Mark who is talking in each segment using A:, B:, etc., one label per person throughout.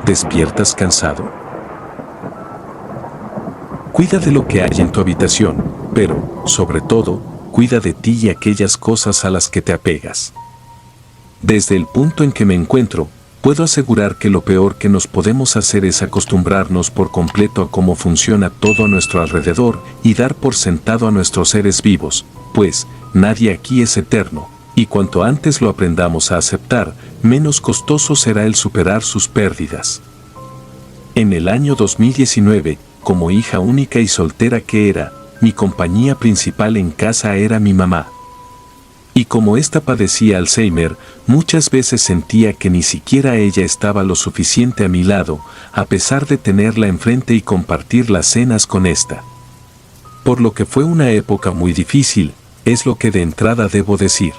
A: ¿Despiertas cansado? Cuida de lo que hay en tu habitación, pero, sobre todo, cuida de ti y aquellas cosas a las que te apegas. Desde el punto en que me encuentro, puedo asegurar que lo peor que nos podemos hacer es acostumbrarnos por completo a cómo funciona todo a nuestro alrededor y dar por sentado a nuestros seres vivos, pues nadie aquí es eterno, y cuanto antes lo aprendamos a aceptar, menos costoso será el superar sus pérdidas. En el año 2019, como hija única y soltera que era, mi compañía principal en casa era mi mamá. Y como ésta padecía Alzheimer, muchas veces sentía que ni siquiera ella estaba lo suficiente a mi lado, a pesar de tenerla enfrente y compartir las cenas con ésta. Por lo que fue una época muy difícil, es lo que de entrada debo decir.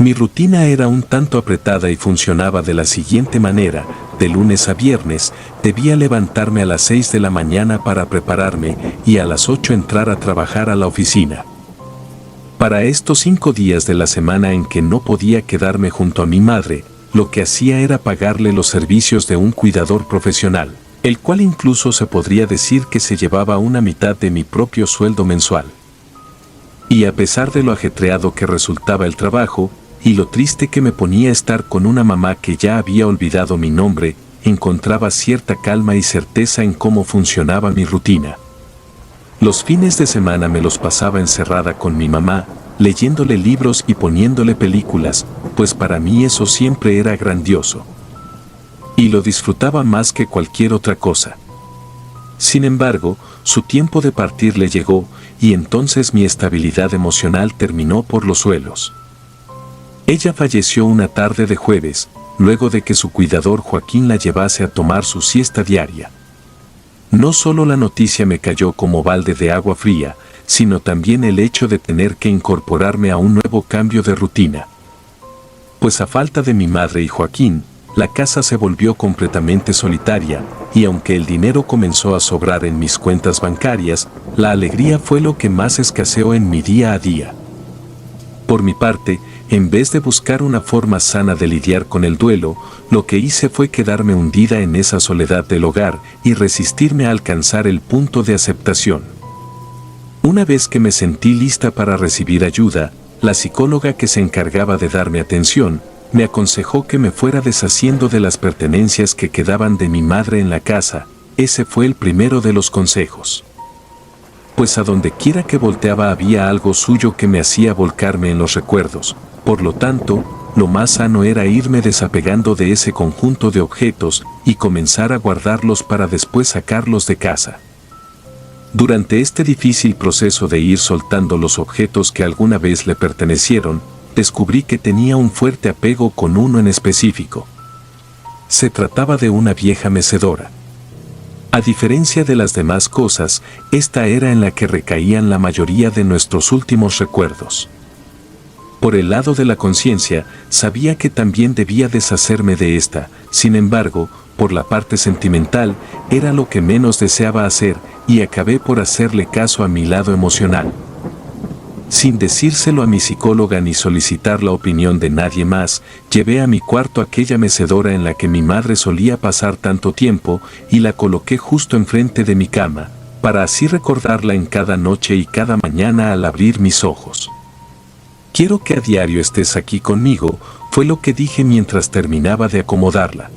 A: Mi rutina era un tanto apretada y funcionaba de la siguiente manera: de lunes a viernes, debía levantarme a las 6 de la mañana para prepararme y a las 8 entrar a trabajar a la oficina. Para estos 5 días de la semana en que no podía quedarme junto a mi madre, lo que hacía era pagarle los servicios de un cuidador profesional, el cual incluso se podría decir que se llevaba una mitad de mi propio sueldo mensual. Y a pesar de lo ajetreado que resultaba el trabajo, y lo triste que me ponía estar con una mamá que ya había olvidado mi nombre, encontraba cierta calma y certeza en cómo funcionaba mi rutina. Los fines de semana me los pasaba encerrada con mi mamá, leyéndole libros y poniéndole películas, pues para mí eso siempre era grandioso. Y lo disfrutaba más que cualquier otra cosa. Sin embargo, su tiempo de partir le llegó, y entonces mi estabilidad emocional terminó por los suelos. Ella falleció una tarde de jueves, luego de que su cuidador Joaquín la llevase a tomar su siesta diaria. No solo la noticia me cayó como balde de agua fría, sino también el hecho de tener que incorporarme a un nuevo cambio de rutina. Pues a falta de mi madre y Joaquín, la casa se volvió completamente solitaria, y aunque el dinero comenzó a sobrar en mis cuentas bancarias, la alegría fue lo que más escaseó en mi día a día. Por mi parte, en vez de buscar una forma sana de lidiar con el duelo, lo que hice fue quedarme hundida en esa soledad del hogar y resistirme a alcanzar el punto de aceptación. Una vez que me sentí lista para recibir ayuda, la psicóloga que se encargaba de darme atención, me aconsejó que me fuera deshaciendo de las pertenencias que quedaban de mi madre en la casa. Ese fue el primero de los consejos. Pues a donde quiera que volteaba había algo suyo que me hacía volcarme en los recuerdos. Por lo tanto, lo más sano era irme desapegando de ese conjunto de objetos y comenzar a guardarlos para después sacarlos de casa. Durante este difícil proceso de ir soltando los objetos que alguna vez le pertenecieron, descubrí que tenía un fuerte apego con uno en específico. Se trataba de una vieja mecedora. A diferencia de las demás cosas, esta era en la que recaían la mayoría de nuestros últimos recuerdos. Por el lado de la conciencia, sabía que también debía deshacerme de esta, sin embargo, por la parte sentimental, era lo que menos deseaba hacer, y acabé por hacerle caso a mi lado emocional. Sin decírselo a mi psicóloga ni solicitar la opinión de nadie más, llevé a mi cuarto aquella mecedora en la que mi madre solía pasar tanto tiempo y la coloqué justo enfrente de mi cama, para así recordarla en cada noche y cada mañana al abrir mis ojos. «Quiero que a diario estés aquí conmigo», fue lo que dije mientras terminaba de acomodarla.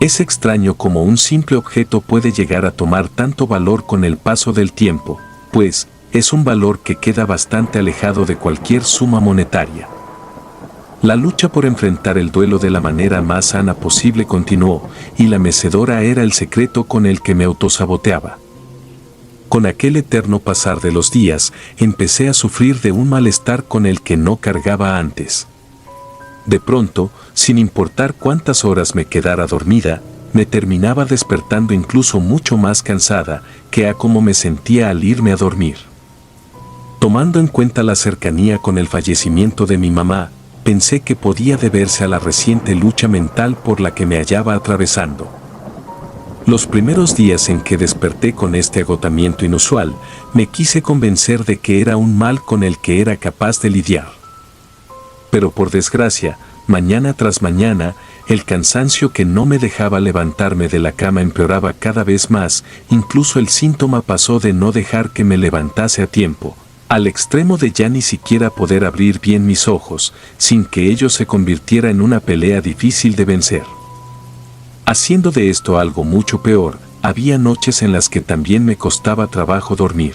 A: Es extraño cómo un simple objeto puede llegar a tomar tanto valor con el paso del tiempo, pues es un valor que queda bastante alejado de cualquier suma monetaria. La lucha por enfrentar el duelo de la manera más sana posible continuó, y la mecedora era el secreto con el que me autosaboteaba. Con aquel eterno pasar de los días, empecé a sufrir de un malestar con el que no cargaba antes. De pronto, sin importar cuántas horas me quedara dormida, me terminaba despertando incluso mucho más cansada que a cómo me sentía al irme a dormir. Tomando en cuenta la cercanía con el fallecimiento de mi mamá, pensé que podía deberse a la reciente lucha mental por la que me hallaba atravesando. Los primeros días en que desperté con este agotamiento inusual, me quise convencer de que era un mal con el que era capaz de lidiar. Pero por desgracia, mañana tras mañana, el cansancio que no me dejaba levantarme de la cama empeoraba cada vez más, incluso el síntoma pasó de no dejar que me levantase a tiempo, al extremo de ya ni siquiera poder abrir bien mis ojos, sin que ello se convirtiera en una pelea difícil de vencer. Haciendo de esto algo mucho peor, había noches en las que también me costaba trabajo dormir.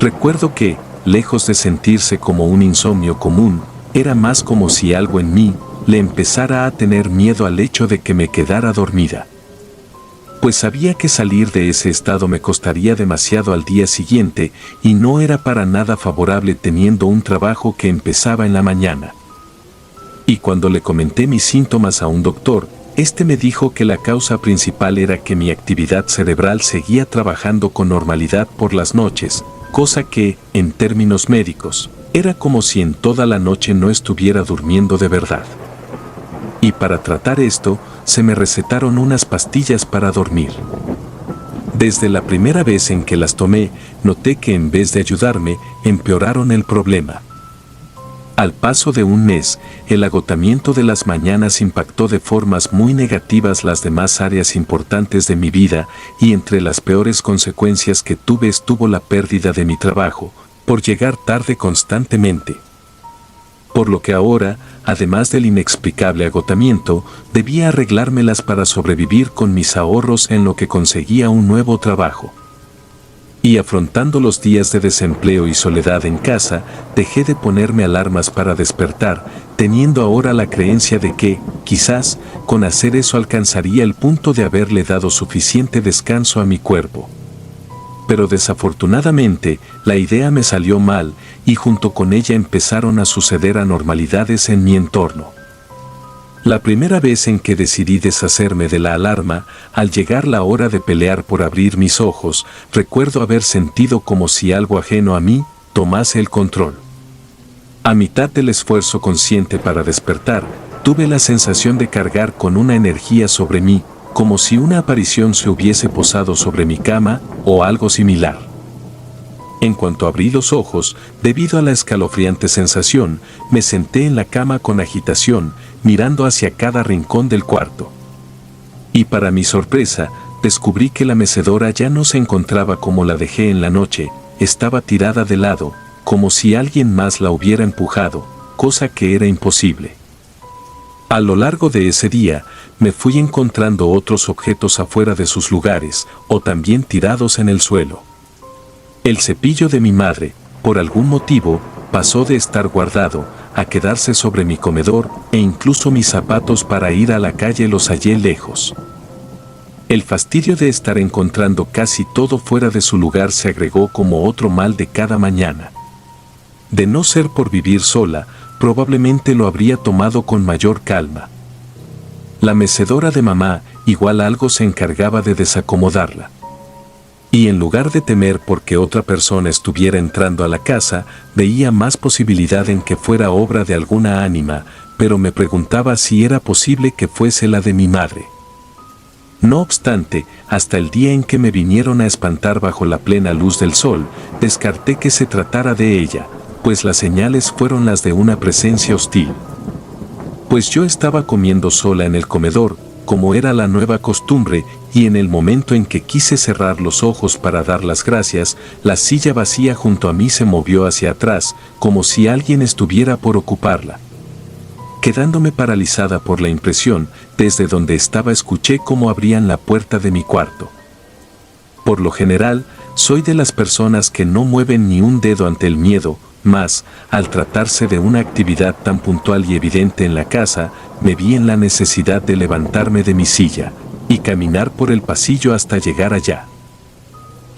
A: Recuerdo que, lejos de sentirse como un insomnio común, era más como si algo en mí le empezara a tener miedo al hecho de que me quedara dormida. Pues sabía que salir de ese estado me costaría demasiado al día siguiente y no era para nada favorable teniendo un trabajo que empezaba en la mañana. Y cuando le comenté mis síntomas a un doctor, este me dijo que la causa principal era que mi actividad cerebral seguía trabajando con normalidad por las noches, cosa que, en términos médicos, era como si en toda la noche no estuviera durmiendo de verdad. Y para tratar esto, se me recetaron unas pastillas para dormir. Desde la primera vez en que las tomé, noté que en vez de ayudarme, empeoraron el problema. Al paso de un mes, el agotamiento de las mañanas impactó de formas muy negativas las demás áreas importantes de mi vida, y entre las peores consecuencias que tuve estuvo la pérdida de mi trabajo, por llegar tarde constantemente. Por lo que ahora, además del inexplicable agotamiento, debía arreglármelas para sobrevivir con mis ahorros en lo que conseguía un nuevo trabajo. Y afrontando los días de desempleo y soledad en casa, dejé de ponerme alarmas para despertar, teniendo ahora la creencia de que, quizás, con hacer eso alcanzaría el punto de haberle dado suficiente descanso a mi cuerpo. Pero desafortunadamente, la idea me salió mal, y junto con ella empezaron a suceder anormalidades en mi entorno. La primera vez en que decidí deshacerme de la alarma, al llegar la hora de pelear por abrir mis ojos, recuerdo haber sentido como si algo ajeno a mí tomase el control. A mitad del esfuerzo consciente para despertar, tuve la sensación de cargar con una energía sobre mí, como si una aparición se hubiese posado sobre mi cama o algo similar. En cuanto abrí los ojos, debido a la escalofriante sensación, me senté en la cama con agitación, mirando hacia cada rincón del cuarto. Y para mi sorpresa, descubrí que la mecedora ya no se encontraba como la dejé en la noche, estaba tirada de lado, como si alguien más la hubiera empujado, cosa que era imposible. A lo largo de ese día, me fui encontrando otros objetos afuera de sus lugares, o también tirados en el suelo. El cepillo de mi madre, por algún motivo, pasó de estar guardado a quedarse sobre mi comedor, e incluso mis zapatos para ir a la calle los hallé lejos. El fastidio de estar encontrando casi todo fuera de su lugar se agregó como otro mal de cada mañana. De no ser por vivir sola, probablemente lo habría tomado con mayor calma. La mecedora de mamá, igual algo se encargaba de desacomodarla. Y en lugar de temer porque otra persona estuviera entrando a la casa, veía más posibilidad en que fuera obra de alguna ánima, pero me preguntaba si era posible que fuese la de mi madre. No obstante, hasta el día en que me vinieron a espantar bajo la plena luz del sol, descarté que se tratara de ella, pues las señales fueron las de una presencia hostil. Pues yo estaba comiendo sola en el comedor, como era la nueva costumbre, y en el momento en que quise cerrar los ojos para dar las gracias, la silla vacía junto a mí se movió hacia atrás, como si alguien estuviera por ocuparla. Quedándome paralizada por la impresión, desde donde estaba escuché cómo abrían la puerta de mi cuarto. Por lo general, soy de las personas que no mueven ni un dedo ante el miedo, mas, al tratarse de una actividad tan puntual y evidente en la casa, me vi en la necesidad de levantarme de mi silla y caminar por el pasillo hasta llegar allá.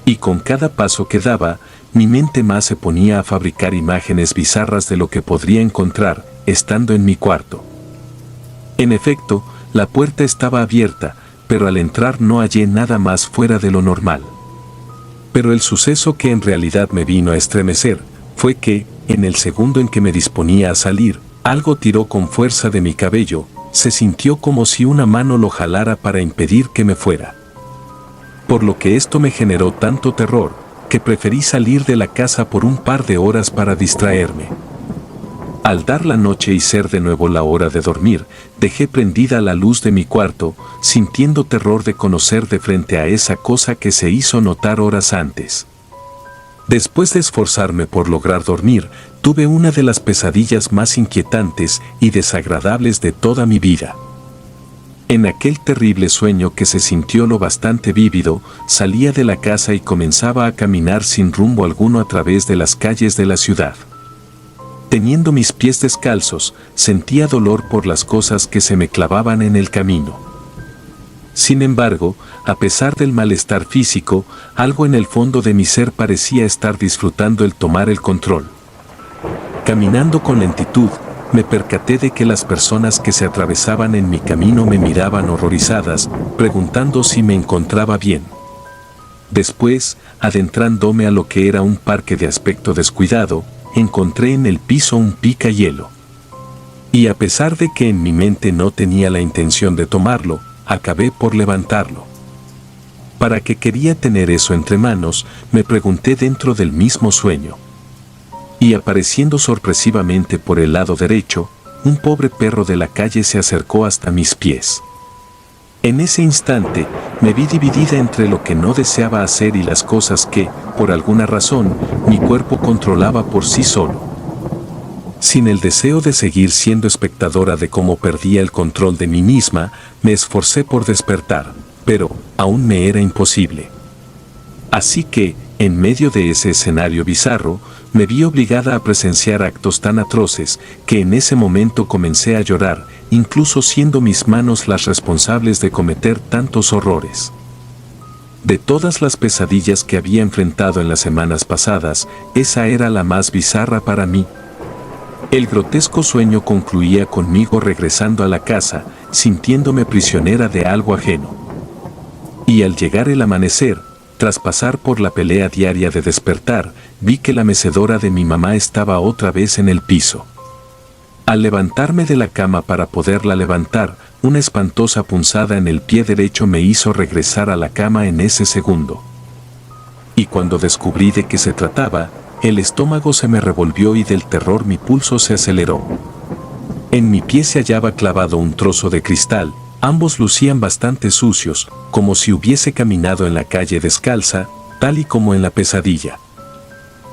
A: Y con cada paso que daba, mi mente más se ponía a fabricar imágenes bizarras de lo que podría encontrar, estando en mi cuarto. En efecto, la puerta estaba abierta, pero al entrar no hallé nada más fuera de lo normal. Pero el suceso que en realidad me vino a estremecer, fue que, en el segundo en que me disponía a salir, algo tiró con fuerza de mi cabello, se sintió como si una mano lo jalara para impedir que me fuera. Por lo que esto me generó tanto terror, que preferí salir de la casa por un par de horas para distraerme. Al dar la noche y ser de nuevo la hora de dormir, dejé prendida la luz de mi cuarto, sintiendo terror de conocer de frente a esa cosa que se hizo notar horas antes. Después de esforzarme por lograr dormir, tuve una de las pesadillas más inquietantes y desagradables de toda mi vida. En aquel terrible sueño que se sintió lo bastante vívido, salía de la casa y comenzaba a caminar sin rumbo alguno a través de las calles de la ciudad. Teniendo mis pies descalzos, sentía dolor por las cosas que se me clavaban en el camino. Sin embargo, a pesar del malestar físico, algo en el fondo de mi ser parecía estar disfrutando el tomar el control. Caminando con lentitud, me percaté de que las personas que se atravesaban en mi camino me miraban horrorizadas, preguntando si me encontraba bien. Después, adentrándome a lo que era un parque de aspecto descuidado, encontré en el piso un picahielo. Y a pesar de que en mi mente no tenía la intención de tomarlo, acabé por levantarlo. ¿Para qué quería tener eso entre manos?, me pregunté dentro del mismo sueño. Y apareciendo sorpresivamente por el lado derecho, un pobre perro de la calle se acercó hasta mis pies. En ese instante, me vi dividida entre lo que no deseaba hacer y las cosas que, por alguna razón, mi cuerpo controlaba por sí solo. Sin el deseo de seguir siendo espectadora de cómo perdía el control de mí misma, me esforcé por despertar, pero aún me era imposible. Así que, en medio de ese escenario bizarro, me vi obligada a presenciar actos tan atroces que en ese momento comencé a llorar, incluso siendo mis manos las responsables de cometer tantos horrores. De todas las pesadillas que había enfrentado en las semanas pasadas, esa era la más bizarra para mí. El grotesco sueño concluía conmigo regresando a la casa, sintiéndome prisionera de algo ajeno. Y al llegar el amanecer, tras pasar por la pelea diaria de despertar, vi que la mecedora de mi mamá estaba otra vez en el piso. Al levantarme de la cama para poderla levantar, una espantosa punzada en el pie derecho me hizo regresar a la cama en ese segundo. Y cuando descubrí de qué se trataba, el estómago se me revolvió y del terror mi pulso se aceleró. En mi pie se hallaba clavado un trozo de cristal. Ambos lucían bastante sucios, como si hubiese caminado en la calle descalza, tal y como en la pesadilla.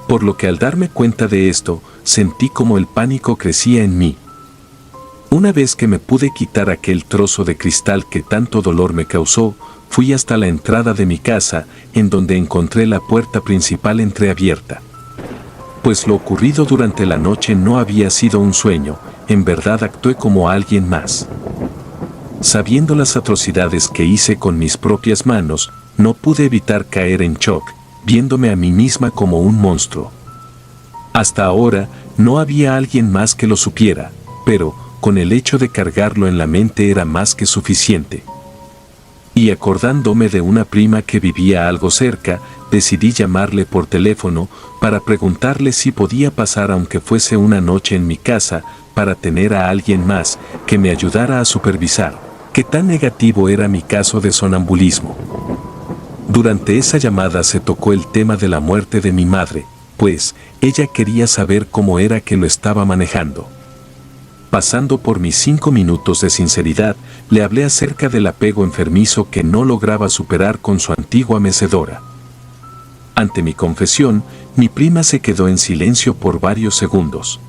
A: Por lo que al darme cuenta de esto, sentí como el pánico crecía en mí. Una vez que me pude quitar aquel trozo de cristal que tanto dolor me causó, fui hasta la entrada de mi casa, en donde encontré la puerta principal entreabierta. Pues lo ocurrido durante la noche no había sido un sueño, en verdad actué como alguien más. Sabiendo las atrocidades que hice con mis propias manos, no pude evitar caer en shock, viéndome a mí misma como un monstruo. Hasta ahora, no había alguien más que lo supiera, pero, con el hecho de cargarlo en la mente era más que suficiente. Y acordándome de una prima que vivía algo cerca, decidí llamarle por teléfono para preguntarle si podía pasar aunque fuese una noche en mi casa, para tener a alguien más que me ayudara a supervisar qué tan negativo era mi caso de sonambulismo. Durante esa llamada se tocó el tema de la muerte de mi madre, pues ella quería saber cómo era que lo estaba manejando. Pasando por mis 5 minutos de sinceridad, le hablé acerca del apego enfermizo que no lograba superar con su antigua mecedora. Ante mi confesión, mi prima se quedó en silencio por varios segundos.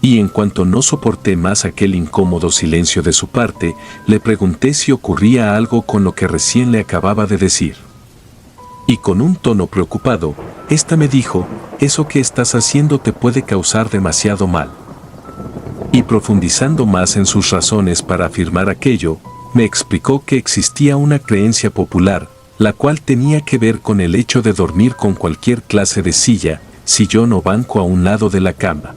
A: Y en cuanto no soporté más aquel incómodo silencio de su parte, le pregunté si ocurría algo con lo que recién le acababa de decir. Y con un tono preocupado, esta me dijo: eso que estás haciendo te puede causar demasiado mal. Y profundizando más en sus razones para afirmar aquello, me explicó que existía una creencia popular, la cual tenía que ver con el hecho de dormir con cualquier clase de silla, sillón o banco a un lado de la cama.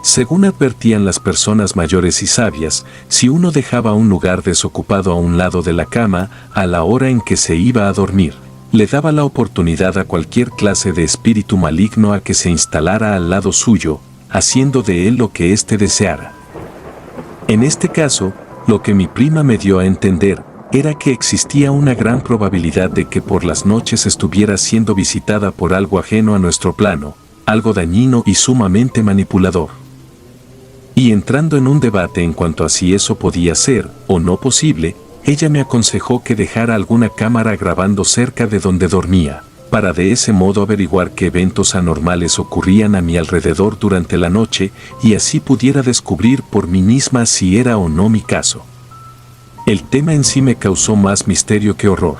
A: Según advertían las personas mayores y sabias, si uno dejaba un lugar desocupado a un lado de la cama, a la hora en que se iba a dormir, le daba la oportunidad a cualquier clase de espíritu maligno a que se instalara al lado suyo, haciendo de él lo que éste deseara. En este caso, lo que mi prima me dio a entender era que existía una gran probabilidad de que por las noches estuviera siendo visitada por algo ajeno a nuestro plano, algo dañino y sumamente manipulador. Y entrando en un debate en cuanto a si eso podía ser o no posible, ella me aconsejó que dejara alguna cámara grabando cerca de donde dormía, para de ese modo averiguar qué eventos anormales ocurrían a mi alrededor durante la noche y así pudiera descubrir por mí misma si era o no mi caso. El tema en sí me causó más misterio que horror.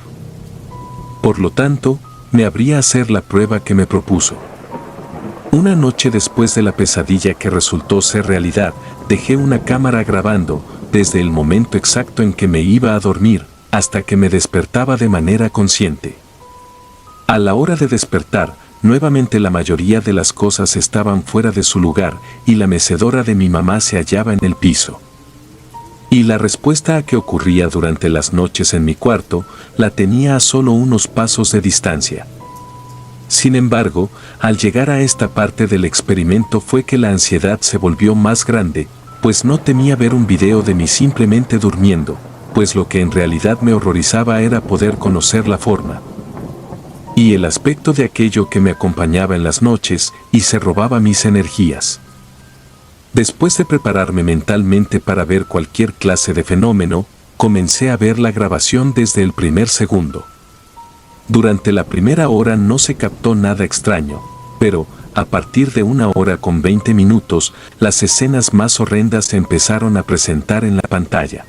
A: Por lo tanto, me abrí a hacer la prueba que me propuso. Una noche después de la pesadilla que resultó ser realidad, dejé una cámara grabando desde el momento exacto en que me iba a dormir hasta que me despertaba de manera consciente. A la hora de despertar, nuevamente la mayoría de las cosas estaban fuera de su lugar y la mecedora de mi mamá se hallaba en el piso. Y la respuesta a qué ocurría durante las noches en mi cuarto la tenía a solo unos pasos de distancia. Sin embargo, al llegar a esta parte del experimento fue que la ansiedad se volvió más grande, pues no temía ver un video de mí simplemente durmiendo, pues lo que en realidad me horrorizaba era poder conocer la forma y el aspecto de aquello que me acompañaba en las noches y se robaba mis energías. Después de prepararme mentalmente para ver cualquier clase de fenómeno, comencé a ver la grabación desde el primer segundo. Durante la primera hora no se captó nada extraño, pero, a partir de 1 hora con 20 minutos, las escenas más horrendas se empezaron a presentar en la pantalla.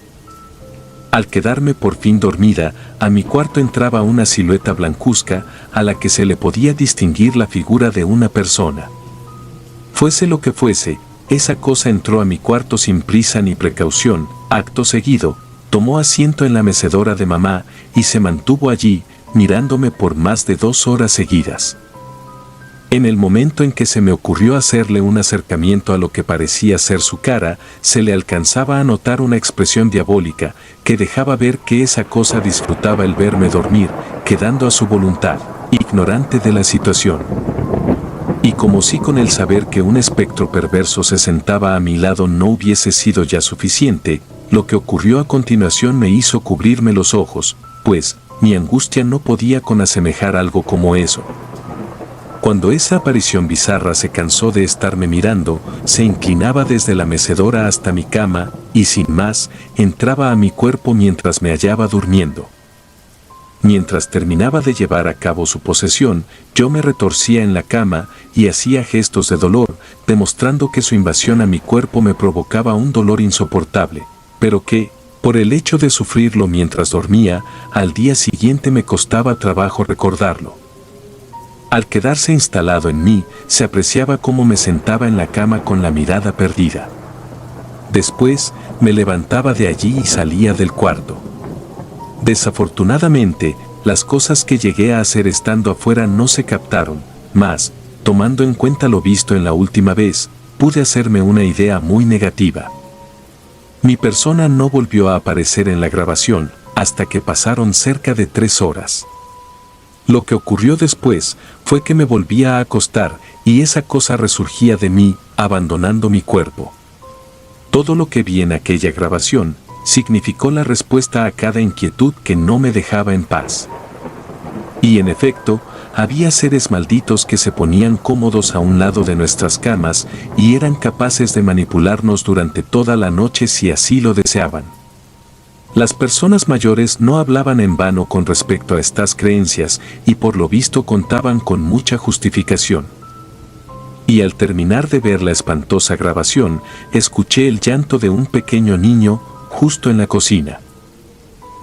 A: Al quedarme por fin dormida, a mi cuarto entraba una silueta blancuzca a la que se le podía distinguir la figura de una persona. Fuese lo que fuese, esa cosa entró a mi cuarto sin prisa ni precaución. Acto seguido, tomó asiento en la mecedora de mamá y se mantuvo allí, mirándome por más de 2 horas seguidas. En el momento en que se me ocurrió hacerle un acercamiento a lo que parecía ser su cara, se le alcanzaba a notar una expresión diabólica que dejaba ver que esa cosa disfrutaba el verme dormir, quedando a su voluntad, ignorante de la situación. Y como si con el saber que un espectro perverso se sentaba a mi lado no hubiese sido ya suficiente, lo que ocurrió a continuación me hizo cubrirme los ojos, pues mi angustia no podía con asemejar algo como eso. Cuando esa aparición bizarra se cansó de estarme mirando, se inclinaba desde la mecedora hasta mi cama y sin más, entraba a mi cuerpo mientras me hallaba durmiendo. Mientras terminaba de llevar a cabo su posesión, yo me retorcía en la cama y hacía gestos de dolor, demostrando que su invasión a mi cuerpo me provocaba un dolor insoportable, pero que, por el hecho de sufrirlo mientras dormía, al día siguiente me costaba trabajo recordarlo. Al quedarse instalado en mí, se apreciaba cómo me sentaba en la cama con la mirada perdida. Después, me levantaba de allí y salía del cuarto. Desafortunadamente, las cosas que llegué a hacer estando afuera no se captaron, mas, tomando en cuenta lo visto en la última vez, pude hacerme una idea muy negativa. Mi persona no volvió a aparecer en la grabación, hasta que pasaron cerca de 3 horas. Lo que ocurrió después fue que me volvía a acostar y esa cosa resurgía de mí, abandonando mi cuerpo. Todo lo que vi en aquella grabación significó la respuesta a cada inquietud que no me dejaba en paz. Y en efecto, había seres malditos que se ponían cómodos a un lado de nuestras camas y eran capaces de manipularnos durante toda la noche si así lo deseaban. Las personas mayores no hablaban en vano con respecto a estas creencias y por lo visto contaban con mucha justificación. Y al terminar de ver la espantosa grabación, escuché el llanto de un pequeño niño justo en la cocina.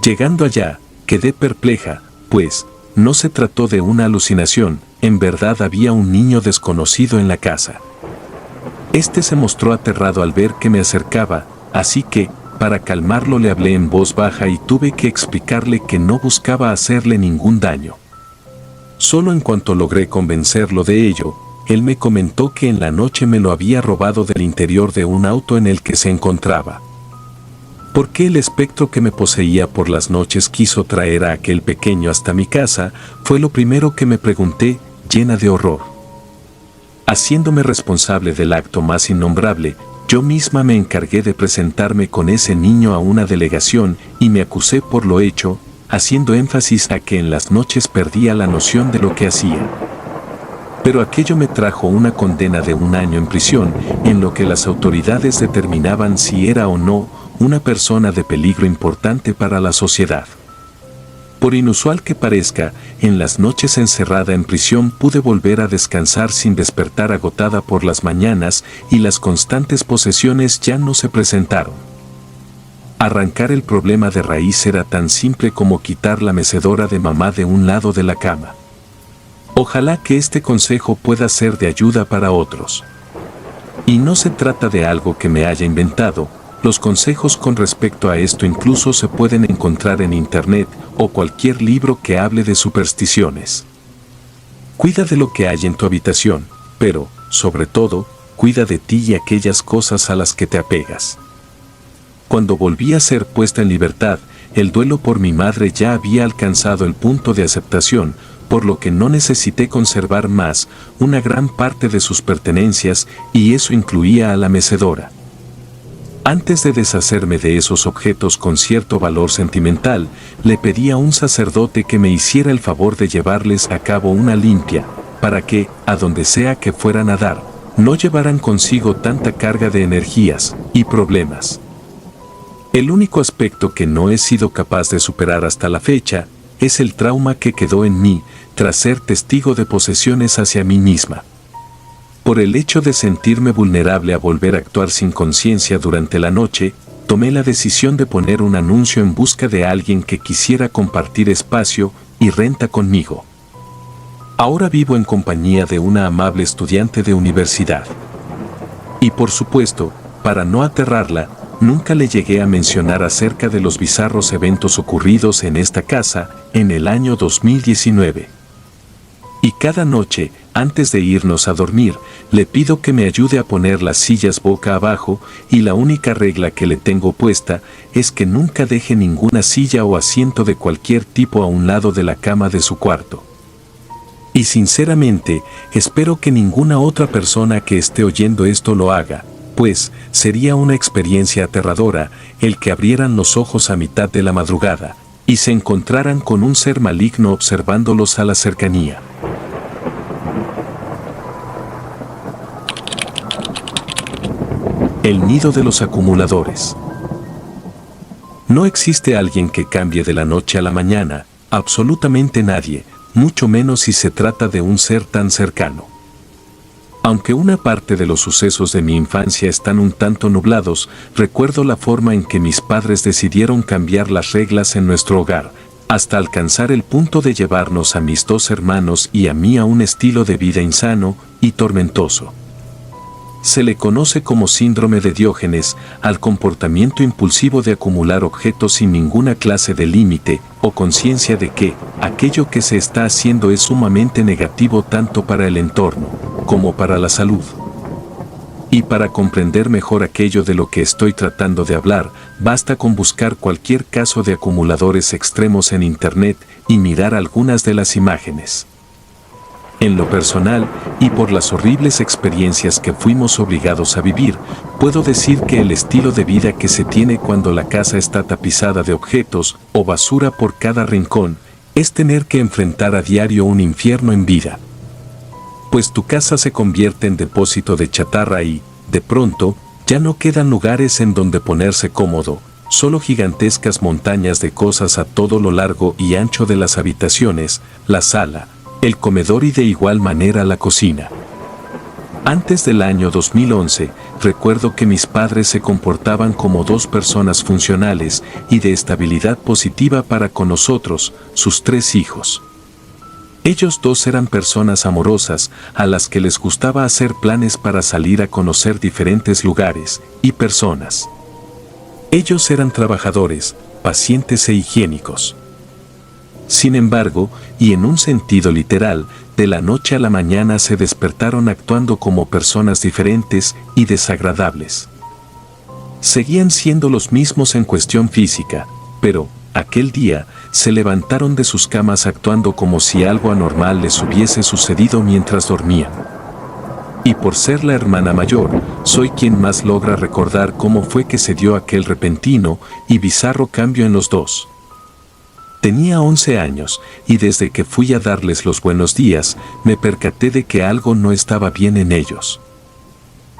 A: Llegando allá, quedé perpleja, pues no se trató de una alucinación, en verdad había un niño desconocido en la casa. Este se mostró aterrado al ver que me acercaba, así que, para calmarlo le hablé en voz baja y tuve que explicarle que no buscaba hacerle ningún daño. Solo en cuanto logré convencerlo de ello, él me comentó que en la noche me lo había robado del interior de un auto en el que se encontraba. ¿Por qué el espectro que me poseía por las noches quiso traer a aquel pequeño hasta mi casa? Fue lo primero que me pregunté, llena de horror. Haciéndome responsable del acto más innombrable, yo misma me encargué de presentarme con ese niño a una delegación y me acusé por lo hecho, haciendo énfasis a que en las noches perdía la noción de lo que hacía. Pero aquello me trajo una condena de 1 año en prisión, en lo que las autoridades determinaban si era o no una persona de peligro importante para la sociedad. Por inusual que parezca, en las noches encerrada en prisión pude volver a descansar sin despertar agotada por las mañanas y las constantes posesiones ya no se presentaron. Arrancar el problema de raíz era tan simple como quitar la mecedora de mamá de un lado de la cama. Ojalá que este consejo pueda ser de ayuda para otros. Y no se trata de algo que me haya inventado. Los consejos con respecto a esto incluso se pueden encontrar en internet o cualquier libro que hable de supersticiones. Cuida de lo que hay en tu habitación, pero, sobre todo, cuida de ti y aquellas cosas a las que te apegas. Cuando volví a ser puesta en libertad, el duelo por mi madre ya había alcanzado el punto de aceptación, por lo que no necesité conservar más una gran parte de sus pertenencias, y eso incluía a la mecedora. Antes de deshacerme de esos objetos con cierto valor sentimental, le pedí a un sacerdote que me hiciera el favor de llevarles a cabo una limpia, para que, a donde sea que fueran a dar, no llevaran consigo tanta carga de energías y problemas. El único aspecto que no he sido capaz de superar hasta la fecha es el trauma que quedó en mí tras ser testigo de posesiones hacia mí misma. Por el hecho de sentirme vulnerable a volver a actuar sin conciencia durante la noche, tomé la decisión de poner un anuncio en busca de alguien que quisiera compartir espacio y renta conmigo. Ahora vivo en compañía de una amable estudiante de universidad. Y por supuesto, para no aterrarla, nunca le llegué a mencionar acerca de los bizarros eventos ocurridos en esta casa en el año 2019. Y cada noche, antes de irnos a dormir, le pido que me ayude a poner las sillas boca abajo, y la única regla que le tengo puesta es que nunca deje ninguna silla o asiento de cualquier tipo a un lado de la cama de su cuarto. Y sinceramente, espero que ninguna otra persona que esté oyendo esto lo haga, pues sería una experiencia aterradora el que abrieran los ojos a mitad de la madrugada y se encontraran con un ser maligno observándolos a la cercanía. El nido de los acumuladores. No existe alguien que cambie de la noche a la mañana, absolutamente nadie, mucho menos si se trata de un ser tan cercano. Aunque una parte de los sucesos de mi infancia están un tanto nublados, recuerdo la forma en que mis padres decidieron cambiar las reglas en nuestro hogar, hasta alcanzar el punto de llevarnos a mis 2 hermanos y a mí a un estilo de vida insano y tormentoso. Se le conoce como síndrome de Diógenes al comportamiento impulsivo de acumular objetos sin ninguna clase de límite o conciencia de que aquello que se está haciendo es sumamente negativo tanto para el entorno como para la salud. Y para comprender mejor aquello de lo que estoy tratando de hablar, basta con buscar cualquier caso de acumuladores extremos en internet y mirar algunas de las imágenes. En lo personal, y por las horribles experiencias que fuimos obligados a vivir, puedo decir que el estilo de vida que se tiene cuando la casa está tapizada de objetos o basura por cada rincón, es tener que enfrentar a diario un infierno en vida. Pues tu casa se convierte en depósito de chatarra y, de pronto, ya no quedan lugares en donde ponerse cómodo, solo gigantescas montañas de cosas a todo lo largo y ancho de las habitaciones, la sala, el comedor y de igual manera la cocina. Antes del año 2011, recuerdo que mis padres se comportaban como 2 personas funcionales y de estabilidad positiva para con nosotros, sus 3 hijos. Ellos 2 eran personas amorosas, a las que les gustaba hacer planes para salir a conocer diferentes lugares y personas. Ellos eran trabajadores, pacientes e higiénicos. Sin embargo, y en un sentido literal, de la noche a la mañana se despertaron actuando como personas diferentes y desagradables. Seguían siendo los mismos en cuestión física, pero, aquel día, se levantaron de sus camas actuando como si algo anormal les hubiese sucedido mientras dormían. Y por ser la hermana mayor, soy quien más logra recordar cómo fue que se dio aquel repentino y bizarro cambio en los 2. Tenía 11 años, y desde que fui a darles los buenos días, me percaté de que algo no estaba bien en ellos.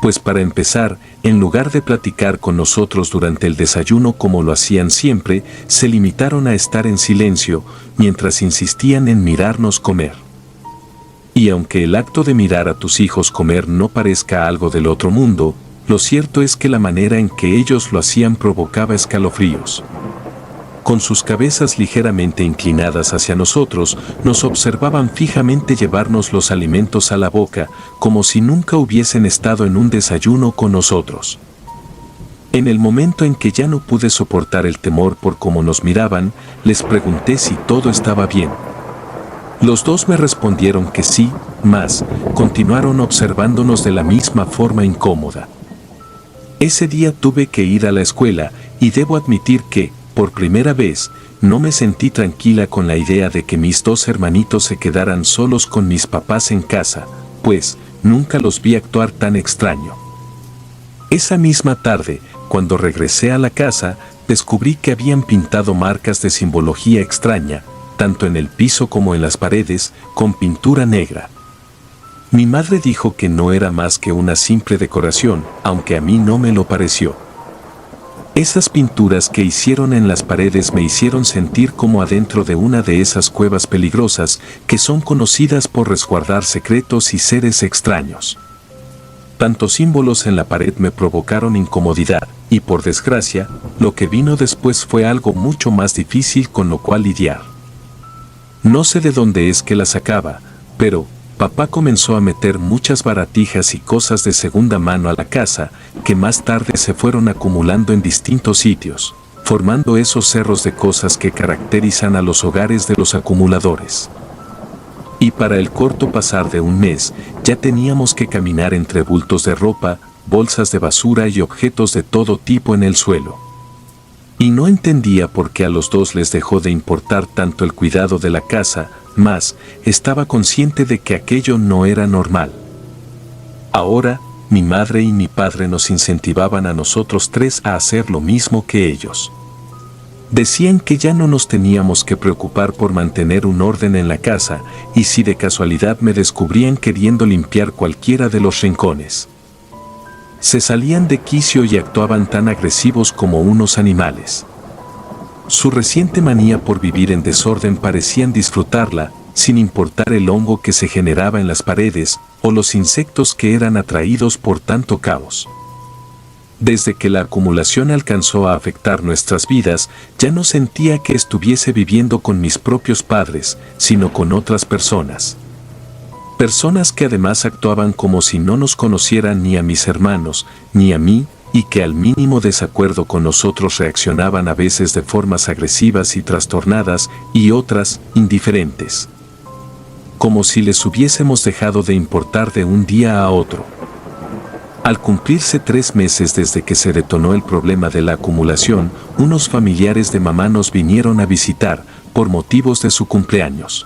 A: Pues para empezar, en lugar de platicar con nosotros durante el desayuno como lo hacían siempre, se limitaron a estar en silencio, mientras insistían en mirarnos comer. Y aunque el acto de mirar a tus hijos comer no parezca algo del otro mundo, lo cierto es que la manera en que ellos lo hacían provocaba escalofríos. Con sus cabezas ligeramente inclinadas hacia nosotros, nos observaban fijamente llevarnos los alimentos a la boca, como si nunca hubiesen estado en un desayuno con nosotros. En el momento en que ya no pude soportar el temor por cómo nos miraban, les pregunté si todo estaba bien. Los dos me respondieron que sí, mas continuaron observándonos de la misma forma incómoda. Ese día tuve que ir a la escuela y debo admitir que, por primera vez, no me sentí tranquila con la idea de que mis dos hermanitos se quedaran solos con mis papás en casa, pues nunca los vi actuar tan extraño. Esa misma tarde, cuando regresé a la casa, descubrí que habían pintado marcas de simbología extraña, tanto en el piso como en las paredes, con pintura negra. Mi madre dijo que no era más que una simple decoración, aunque a mí no me lo pareció. Esas pinturas que hicieron en las paredes me hicieron sentir como adentro de una de esas cuevas peligrosas que son conocidas por resguardar secretos y seres extraños. Tantos símbolos en la pared me provocaron incomodidad, y por desgracia, lo que vino después fue algo mucho más difícil con lo cual lidiar. No sé de dónde es que la sacaba, pero papá comenzó a meter muchas baratijas y cosas de segunda mano a la casa, que más tarde se fueron acumulando en distintos sitios, formando esos cerros de cosas que caracterizan a los hogares de los acumuladores. Y para el corto pasar de un mes, ya teníamos que caminar entre bultos de ropa, bolsas de basura y objetos de todo tipo en el suelo. Y no entendía por qué a los dos les dejó de importar tanto el cuidado de la casa, mas estaba consciente de que aquello no era normal. Ahora, mi madre y mi padre nos incentivaban a nosotros tres a hacer lo mismo que ellos. Decían que ya no nos teníamos que preocupar por mantener un orden en la casa, y si de casualidad me descubrían queriendo limpiar cualquiera de los rincones, se salían de quicio y actuaban tan agresivos como unos animales. Su reciente manía por vivir en desorden parecían disfrutarla, sin importar el hongo que se generaba en las paredes o los insectos que eran atraídos por tanto caos. Desde que la acumulación alcanzó a afectar nuestras vidas, ya no sentía que estuviese viviendo con mis propios padres, sino con otras personas. Personas que además actuaban como si no nos conocieran ni a mis hermanos, ni a mí, y que al mínimo desacuerdo con nosotros reaccionaban a veces de formas agresivas y trastornadas, y otras, indiferentes. Como si les hubiésemos dejado de importar de un día a otro. Al cumplirse 3 meses desde que se detonó el problema de la acumulación, unos familiares de mamá nos vinieron a visitar, por motivos de su cumpleaños.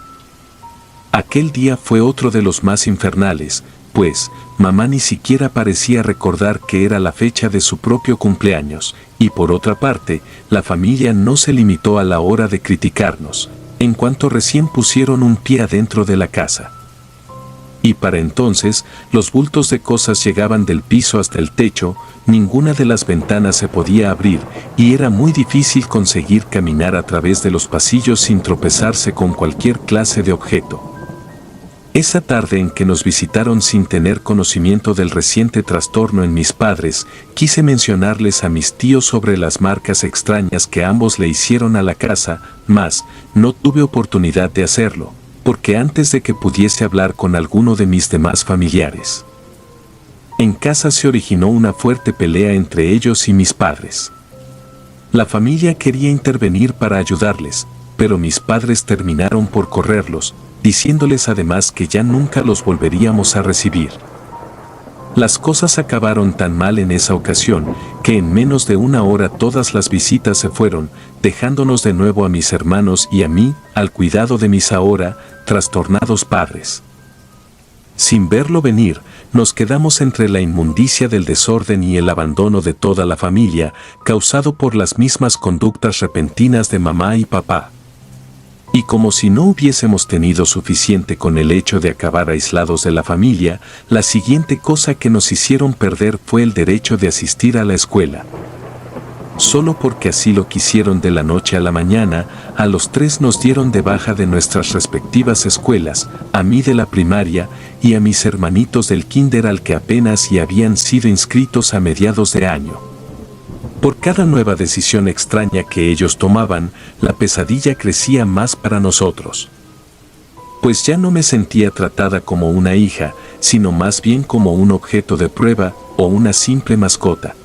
A: Aquel día fue otro de los más infernales, pues mamá ni siquiera parecía recordar que era la fecha de su propio cumpleaños, y por otra parte, la familia no se limitó a la hora de criticarnos, en cuanto recién pusieron un pie adentro de la casa. Y para entonces, los bultos de cosas llegaban del piso hasta el techo, ninguna de las ventanas se podía abrir, y era muy difícil conseguir caminar a través de los pasillos sin tropezarse con cualquier clase de objeto. Esa tarde en que nos visitaron sin tener conocimiento del reciente trastorno en mis padres, quise mencionarles a mis tíos sobre las marcas extrañas que ambos le hicieron a la casa, mas no tuve oportunidad de hacerlo, porque antes de que pudiese hablar con alguno de mis demás familiares, en casa se originó una fuerte pelea entre ellos y mis padres. La familia quería intervenir para ayudarles, pero mis padres terminaron por correrlos, diciéndoles además que ya nunca los volveríamos a recibir. Las cosas acabaron tan mal en esa ocasión, que en menos de una hora todas las visitas se fueron, dejándonos de nuevo a mis hermanos y a mí, al cuidado de mis ahora, trastornados padres. Sin verlo venir, nos quedamos entre la inmundicia del desorden y el abandono de toda la familia, causado por las mismas conductas repentinas de mamá y papá. Y como si no hubiésemos tenido suficiente con el hecho de acabar aislados de la familia, la siguiente cosa que nos hicieron perder fue el derecho de asistir a la escuela. Solo porque así lo quisieron de la noche a la mañana, a los 3 nos dieron de baja de nuestras respectivas escuelas, a mí de la primaria y a mis hermanitos del kinder al que apenas y habían sido inscritos a mediados de año. Por cada nueva decisión extraña que ellos tomaban, la pesadilla crecía más para nosotros. Pues ya no me sentía tratada como una hija, sino más bien como un objeto de prueba o una simple mascota.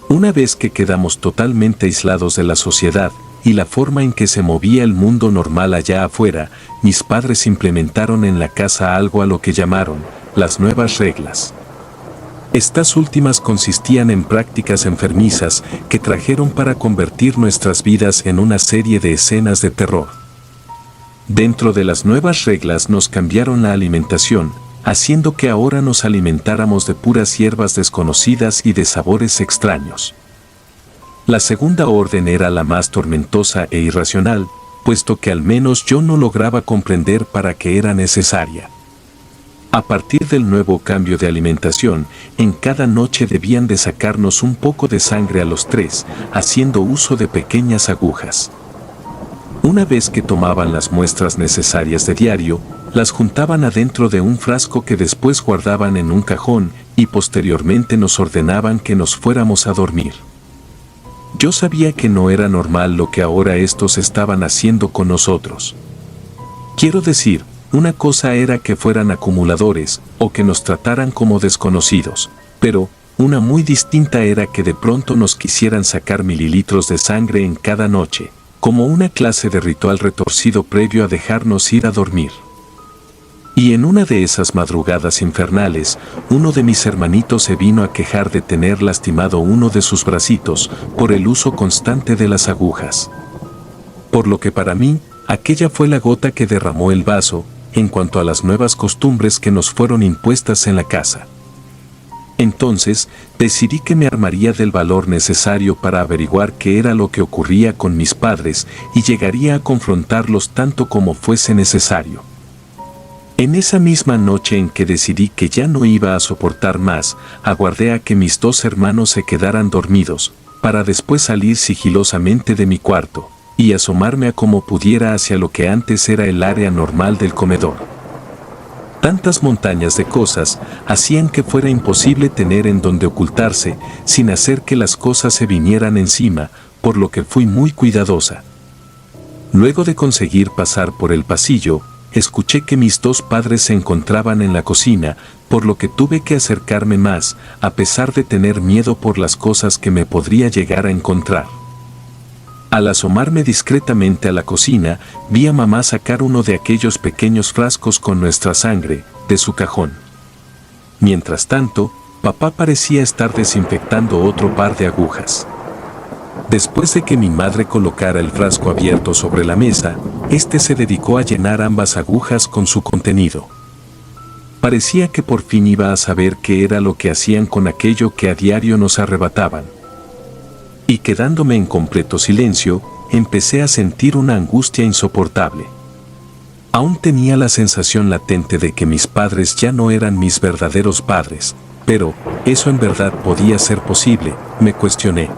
A: Una vez que quedamos totalmente aislados de la sociedad y la forma en que se movía el mundo normal allá afuera, mis padres implementaron en la casa algo a lo que llamaron las nuevas reglas. Estas últimas consistían en prácticas enfermizas que trajeron para convertir nuestras vidas en una serie de escenas de terror. Dentro de las nuevas reglas nos cambiaron la alimentación, haciendo que ahora nos alimentáramos de puras hierbas desconocidas y de sabores extraños. La segunda orden era la más tormentosa e irracional, puesto que al menos yo no lograba comprender para qué era necesaria. A partir del nuevo cambio de alimentación, en cada noche debían de sacarnos un poco de sangre a los 3, haciendo uso de pequeñas agujas. Una vez que tomaban las muestras necesarias de diario, las juntaban adentro de un frasco que después guardaban en un cajón y posteriormente nos ordenaban que nos fuéramos a dormir. Yo sabía que no era normal lo que ahora estos estaban haciendo con nosotros. Quiero decir, una cosa era que fueran acumuladores o que nos trataran como desconocidos, pero una muy distinta era que de pronto nos quisieran sacar mililitros de sangre en cada noche, como una clase de ritual retorcido previo a dejarnos ir a dormir. Y en una de esas madrugadas infernales, uno de mis hermanitos se vino a quejar de tener lastimado uno de sus bracitos por el uso constante de las agujas. Por lo que para mí, aquella fue la gota que derramó el vaso en cuanto a las nuevas costumbres que nos fueron impuestas en la casa. Entonces, decidí que me armaría del valor necesario para averiguar qué era lo que ocurría con mis padres y llegaría a confrontarlos tanto como fuese necesario. En esa misma noche en que decidí que ya no iba a soportar más, aguardé a que mis 2 hermanos se quedaran dormidos, para después salir sigilosamente de mi cuarto y asomarme a como pudiera hacia lo que antes era el área normal del comedor. Tantas montañas de cosas hacían que fuera imposible tener en donde ocultarse sin hacer que las cosas se vinieran encima, por lo que fui muy cuidadosa. Luego de conseguir pasar por el pasillo, escuché que mis 2 padres se encontraban en la cocina, por lo que tuve que acercarme más, a pesar de tener miedo por las cosas que me podría llegar a encontrar. Al asomarme discretamente a la cocina, vi a mamá sacar uno de aquellos pequeños frascos con nuestra sangre, de su cajón. Mientras tanto, papá parecía estar desinfectando otro par de agujas. Después de que mi madre colocara el frasco abierto sobre la mesa, este se dedicó a llenar ambas agujas con su contenido. Parecía que por fin iba a saber qué era lo que hacían con aquello que a diario nos arrebataban. Y quedándome en completo silencio, empecé a sentir una angustia insoportable. Aún tenía la sensación latente de que mis padres ya no eran mis verdaderos padres, pero, ¿eso en verdad podía ser posible?, me cuestioné.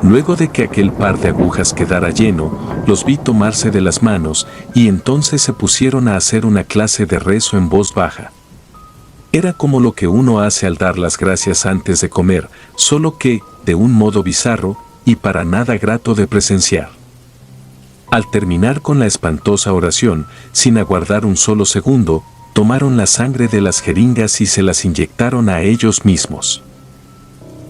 A: Luego de que aquel par de agujas quedara lleno, los vi tomarse de las manos y entonces se pusieron a hacer una clase de rezo en voz baja. Era como lo que uno hace al dar las gracias antes de comer, solo que, de un modo bizarro, y para nada grato de presenciar. Al terminar con la espantosa oración, sin aguardar un solo segundo, tomaron la sangre de las jeringas y se las inyectaron a ellos mismos.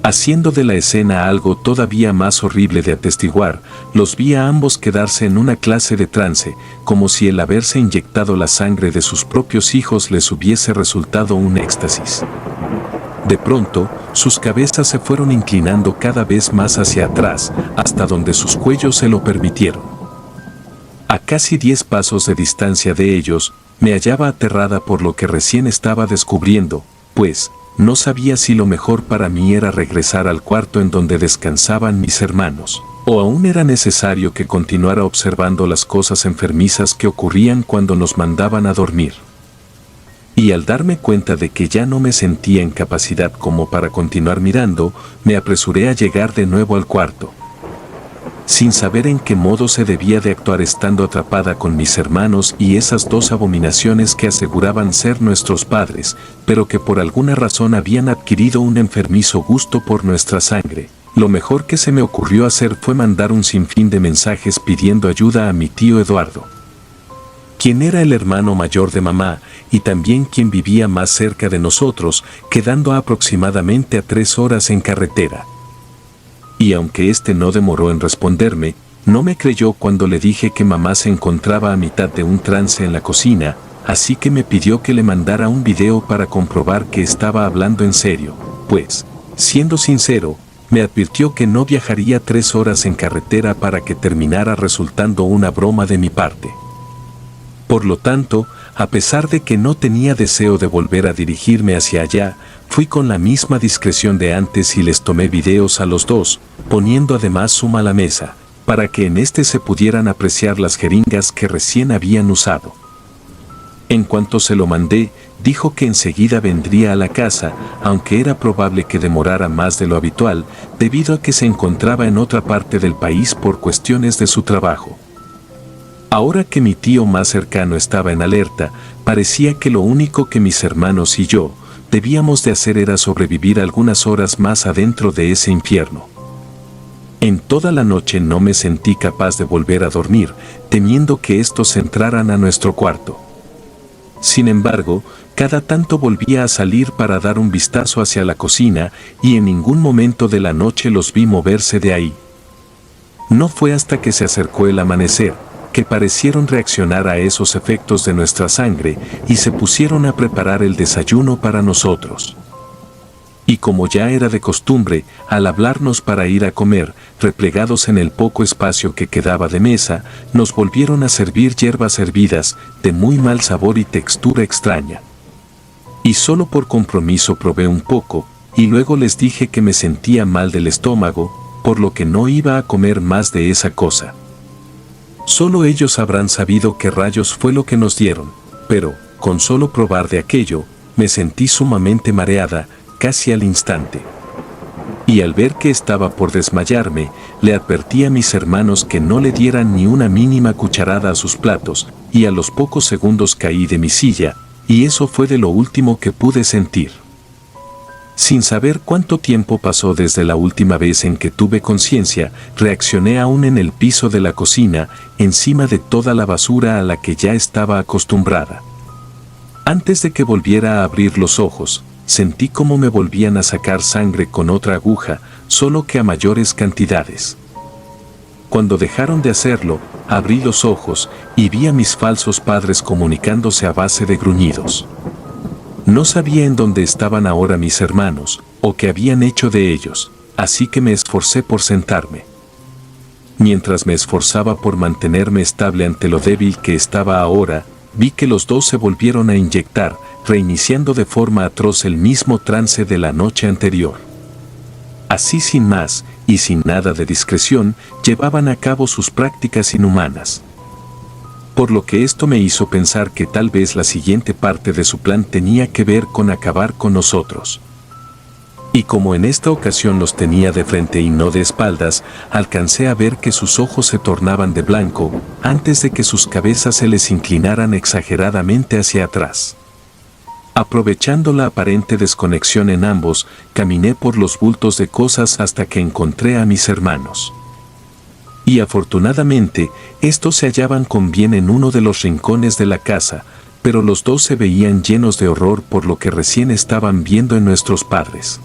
A: Haciendo de la escena algo todavía más horrible de atestiguar, los vi a ambos quedarse en una clase de trance, como si el haberse inyectado la sangre de sus propios hijos les hubiese resultado un éxtasis. De pronto, sus cabezas se fueron inclinando cada vez más hacia atrás, hasta donde sus cuellos se lo permitieron. A casi 10 pasos de distancia de ellos, me hallaba aterrada por lo que recién estaba descubriendo, pues, no sabía si lo mejor para mí era regresar al cuarto en donde descansaban mis hermanos, ¿O aún era necesario que continuara observando las cosas enfermizas que ocurrían cuando nos mandaban a dormir? Y al darme cuenta de que ya no me sentía en capacidad como para continuar mirando, me apresuré a llegar de nuevo al cuarto. Sin saber en qué modo se debía de actuar estando atrapada con mis hermanos y esas dos abominaciones que aseguraban ser nuestros padres, pero que por alguna razón habían adquirido un enfermizo gusto por nuestra sangre, lo mejor que se me ocurrió hacer fue mandar un sinfín de mensajes pidiendo ayuda a mi tío Eduardo, quien era el hermano mayor de mamá y también quien vivía más cerca de nosotros, quedando aproximadamente a 3 horas en carretera. Y aunque este no demoró en responderme, no me creyó cuando le dije que mamá se encontraba a mitad de un trance en la cocina, así que me pidió que le mandara un video para comprobar que estaba hablando en serio, pues, siendo sincero, me advirtió que no viajaría 3 horas en carretera para que terminara resultando una broma de mi parte. Por lo tanto, a pesar de que no tenía deseo de volver a dirigirme hacia allá, fui con la misma discreción de antes y les tomé videos a los dos, poniendo además suma a la mesa, para que en este se pudieran apreciar las jeringas que recién habían usado. En cuanto se lo mandé, dijo que enseguida vendría a la casa, aunque era probable que demorara más de lo habitual, debido a que se encontraba en otra parte del país por cuestiones de su trabajo. Ahora que mi tío más cercano estaba en alerta, parecía que lo único que mis hermanos y yo debíamos de hacer era sobrevivir algunas horas más adentro de ese infierno. En toda la noche no me sentí capaz de volver a dormir, temiendo que estos entraran a nuestro cuarto. Sin embargo, cada tanto volvía a salir para dar un vistazo hacia la cocina y en ningún momento de la noche los vi moverse de ahí. No fue hasta que se acercó el amanecer, que parecieron reaccionar a esos efectos de nuestra sangre y se pusieron a preparar el desayuno para nosotros. Y como ya era de costumbre, al hablarnos para ir a comer, replegados en el poco espacio que quedaba de mesa, nos volvieron a servir hierbas hervidas, de muy mal sabor y textura extraña. Y solo por compromiso probé un poco, y luego les dije que me sentía mal del estómago, por lo que no iba a comer más de esa cosa. Solo ellos habrán sabido qué rayos fue lo que nos dieron, pero, con solo probar de aquello, me sentí sumamente mareada, casi al instante. Y al ver que estaba por desmayarme, le advertí a mis hermanos que no le dieran ni una mínima cucharada a sus platos, y a los pocos segundos caí de mi silla, y eso fue de lo último que pude sentir. Sin saber cuánto tiempo pasó desde la última vez en que tuve conciencia, reaccioné aún en el piso de la cocina, encima de toda la basura a la que ya estaba acostumbrada. Antes de que volviera a abrir los ojos, sentí como me volvían a sacar sangre con otra aguja, solo que a mayores cantidades. Cuando dejaron de hacerlo, abrí los ojos y vi a mis falsos padres comunicándose a base de gruñidos. No sabía en dónde estaban ahora mis hermanos, o qué habían hecho de ellos, así que me esforcé por sentarme. Mientras me esforzaba por mantenerme estable ante lo débil que estaba ahora, vi que los dos se volvieron a inyectar, reiniciando de forma atroz el mismo trance de la noche anterior. Así sin más, y sin nada de discreción, llevaban a cabo sus prácticas inhumanas. Por lo que esto me hizo pensar que tal vez la siguiente parte de su plan tenía que ver con acabar con nosotros. Y como en esta ocasión los tenía de frente y no de espaldas, alcancé a ver que sus ojos se tornaban de blanco, antes de que sus cabezas se les inclinaran exageradamente hacia atrás. Aprovechando la aparente desconexión en ambos, caminé por los bultos de cosas hasta que encontré a mis hermanos. Y afortunadamente, estos se hallaban con bien en uno de los rincones de la casa, pero los dos se veían llenos de horror por lo que recién estaban viendo en nuestros padres.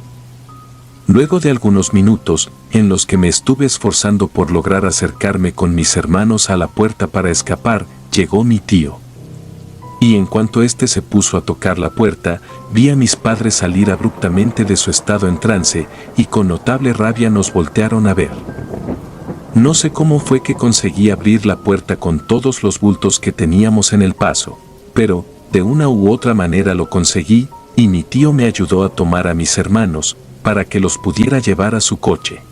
A: Luego de algunos minutos, en los que me estuve esforzando por lograr acercarme con mis hermanos a la puerta para escapar, llegó mi tío. Y en cuanto éste se puso a tocar la puerta, vi a mis padres salir abruptamente de su estado en trance, y con notable rabia nos voltearon a ver. No sé cómo fue que conseguí abrir la puerta con todos los bultos que teníamos en el paso, pero, de una u otra manera lo conseguí, y mi tío me ayudó a tomar a mis hermanos, para que los pudiera llevar a su coche.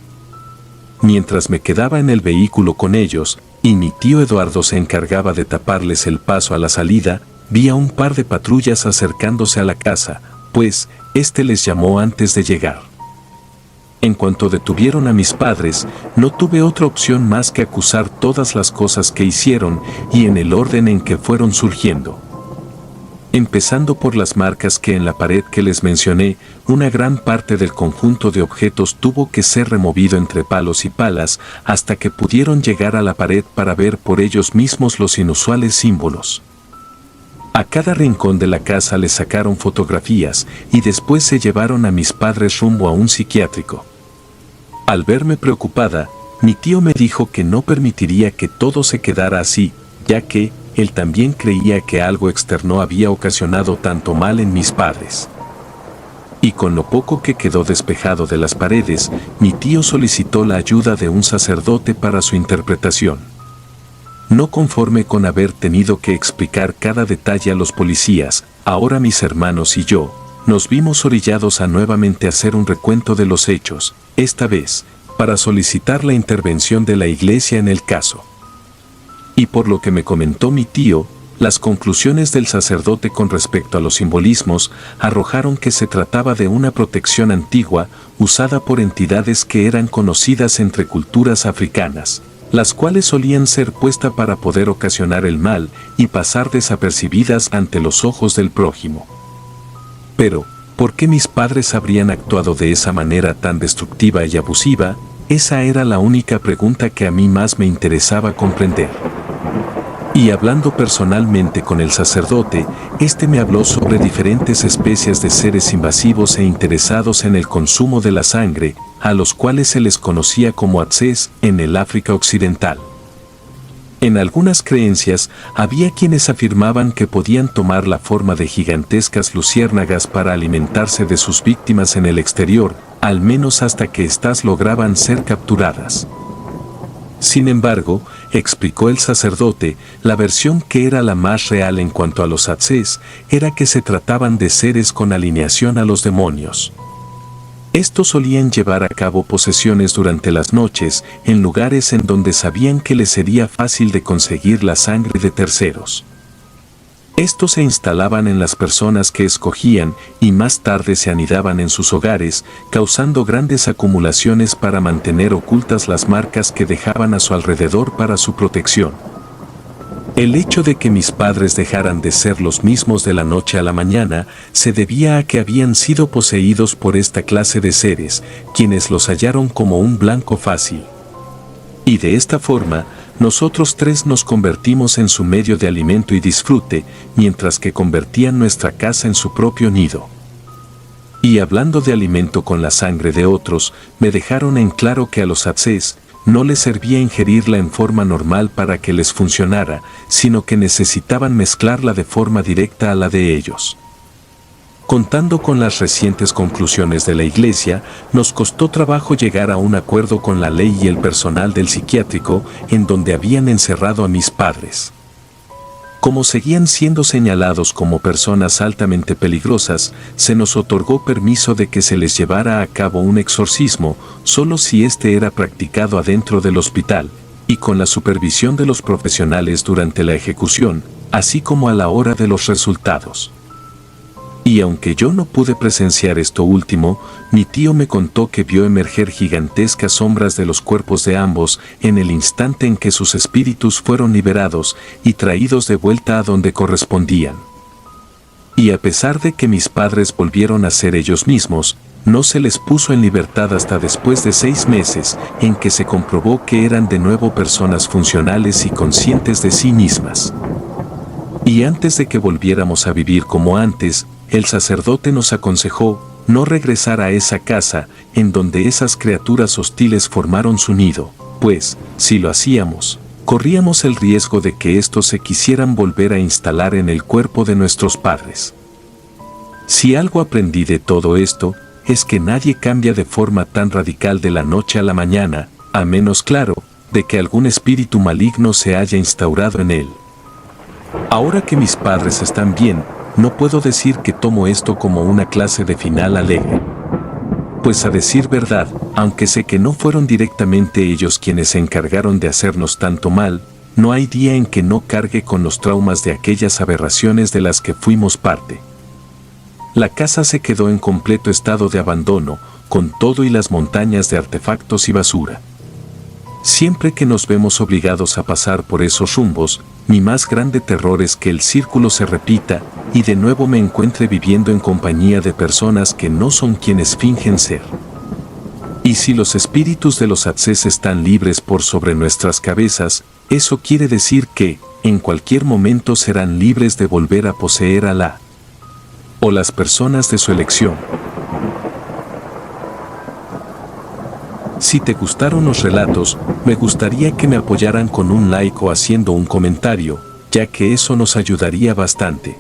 A: mientras me quedaba en el vehículo con ellos, y mi tío Eduardo se encargaba de taparles el paso a la salida, vi a un par de patrullas acercándose a la casa, pues, les llamó antes de llegar. En cuanto detuvieron a mis padres, no tuve otra opción más que acusar todas las cosas que hicieron y en el orden en que fueron surgiendo. Empezando por las marcas que en la pared que les mencioné, una gran parte del conjunto de objetos tuvo que ser removido entre palos y palas hasta que pudieron llegar a la pared para ver por ellos mismos los inusuales símbolos. A cada rincón de la casa les sacaron fotografías y después se llevaron a mis padres rumbo a un psiquiátrico. Al verme preocupada, mi tío me dijo que no permitiría que todo se quedara así, ya que él también creía que algo externo había ocasionado tanto mal en mis padres. Y con lo poco que quedó despejado de las paredes, mi tío solicitó la ayuda de un sacerdote para su interpretación. No conforme con haber tenido que explicar cada detalle a los policías, ahora mis hermanos y yo, nos vimos orillados a nuevamente hacer un recuento de los hechos, esta vez, para solicitar la intervención de la iglesia en el caso. Y por lo que me comentó mi tío, las conclusiones del sacerdote con respecto a los simbolismos arrojaron que se trataba de una protección antigua usada por entidades que eran conocidas entre culturas africanas, las cuales solían ser puestas para poder ocasionar el mal y pasar desapercibidas ante los ojos del prójimo. Pero, ¿por qué mis padres habrían actuado de esa manera tan destructiva y abusiva? Esa era la única pregunta que a mí más me interesaba comprender. Y hablando personalmente con el sacerdote, me habló sobre diferentes especies de seres invasivos e interesados en el consumo de la sangre, a los cuales se les conocía como Atzés en el África Occidental. En algunas creencias, había quienes afirmaban que podían tomar la forma de gigantescas luciérnagas para alimentarse de sus víctimas en el exterior, al menos hasta que éstas lograban ser capturadas. Sin embargo, explicó el sacerdote, la versión que era la más real en cuanto a los Atzés era que se trataban de seres con alineación a los demonios. Estos solían llevar a cabo posesiones durante las noches en lugares en donde sabían que les sería fácil de conseguir la sangre de terceros. Estos se instalaban en las personas que escogían y más tarde se anidaban en sus hogares, causando grandes acumulaciones para mantener ocultas las marcas que dejaban a su alrededor para su protección. El hecho de que mis padres dejaran de ser los mismos de la noche a la mañana se debía a que habían sido poseídos por esta clase de seres, quienes los hallaron como un blanco fácil. Y de esta forma, nosotros tres nos convertimos en su medio de alimento y disfrute, mientras que convertían nuestra casa en su propio nido. Y hablando de alimento con la sangre de otros, me dejaron en claro que a los Atzés no les servía ingerirla en forma normal para que les funcionara, sino que necesitaban mezclarla de forma directa a la de ellos. Contando con las recientes conclusiones de la iglesia, nos costó trabajo llegar a un acuerdo con la ley y el personal del psiquiátrico en donde habían encerrado a mis padres. Como seguían siendo señalados como personas altamente peligrosas, se nos otorgó permiso de que se les llevara a cabo un exorcismo, solo si era practicado adentro del hospital, y con la supervisión de los profesionales durante la ejecución, así como a la hora de los resultados. Y aunque yo no pude presenciar esto último, mi tío me contó que vio emerger gigantescas sombras de los cuerpos de ambos en el instante en que sus espíritus fueron liberados y traídos de vuelta a donde correspondían. Y a pesar de que mis padres volvieron a ser ellos mismos, no se les puso en libertad hasta después de 6 meses, en que se comprobó que eran de nuevo personas funcionales y conscientes de sí mismas. Y antes de que volviéramos a vivir como antes, el sacerdote nos aconsejó no regresar a esa casa en donde esas criaturas hostiles formaron su nido, pues, si lo hacíamos, corríamos el riesgo de que estos se quisieran volver a instalar en el cuerpo de nuestros padres. Si algo aprendí de todo esto, es que nadie cambia de forma tan radical de la noche a la mañana, a menos, claro, de que algún espíritu maligno se haya instaurado en él. Ahora que mis padres están bien, no puedo decir que tomo esto como una clase de final alegre. Pues a decir verdad, aunque sé que no fueron directamente ellos quienes se encargaron de hacernos tanto mal, no hay día en que no cargue con los traumas de aquellas aberraciones de las que fuimos parte. La casa se quedó en completo estado de abandono, con todo y las montañas de artefactos y basura. Siempre que nos vemos obligados a pasar por esos rumbos, mi más grande terror es que el círculo se repita y de nuevo me encuentre viviendo en compañía de personas que no son quienes fingen ser. Y si los espíritus de los Atzes están libres por sobre nuestras cabezas, eso quiere decir que, en cualquier momento serán libres de volver a poseer a la o las personas de su elección. Si te gustaron los relatos, me gustaría que me apoyaran con un like o haciendo un comentario, ya que eso nos ayudaría bastante.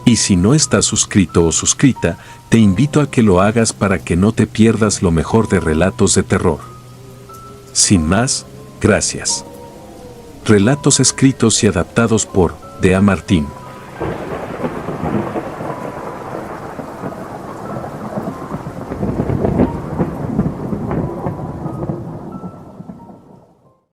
A: Y si no estás suscrito o suscrita, te invito a que lo hagas para que no te pierdas lo mejor de relatos de terror. Sin más, gracias. Relatos escritos y adaptados por Dea Martín.